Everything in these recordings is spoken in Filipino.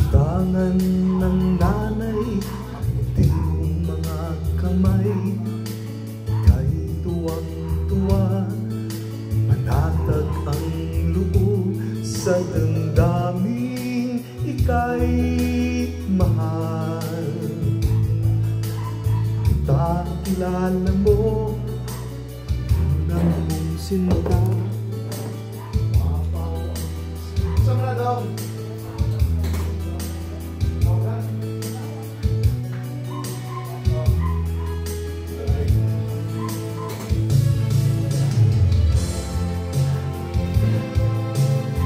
Tangan ng nanay, tingong mga kamay, kay tuwang-tuwa, panatag ang loob sa damdaming ika'y mahal. Kilala mo ang mong sinta. Saan na daw?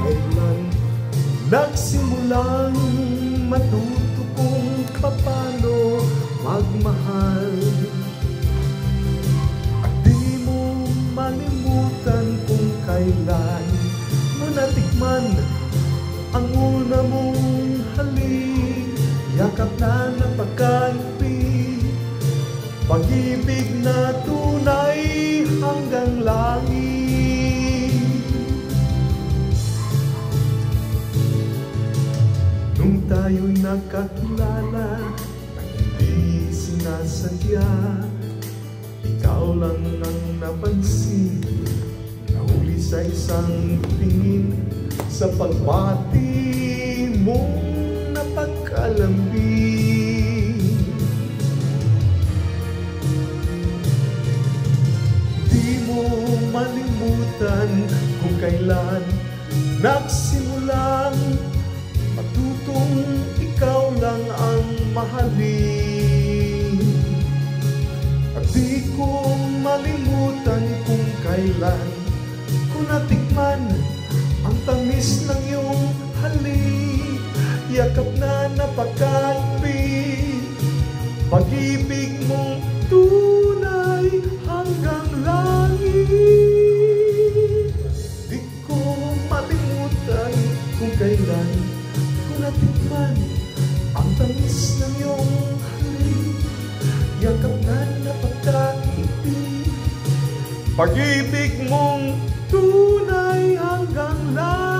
Kailan nagsimulang matuto kung paano magmahal, at di mo malimutan kung kailan mo natikman ang una mong halik, yakap na napakaibig, pag-ibig na tunay hanggang langit. Nung tayo'y nakakilala, sinasadya, ikaw lang ang napansin, nahuli sa isang tingin, sa pagbati mong napagkalambing. Di mo malimutan kung kailan nagsimulang matutong ikaw lang ang mahalin. At di ko malimutan kung kailan ko natikman ang tamis ng iyong halik, yakap na napakaibig, pag-ibig mong tunay hanggang langit. Di ko malimutan kung kailan ko natikman ang tamis ng iyong halik, yakap na napakaibig, pag-ibig mong tunay hanggang langit.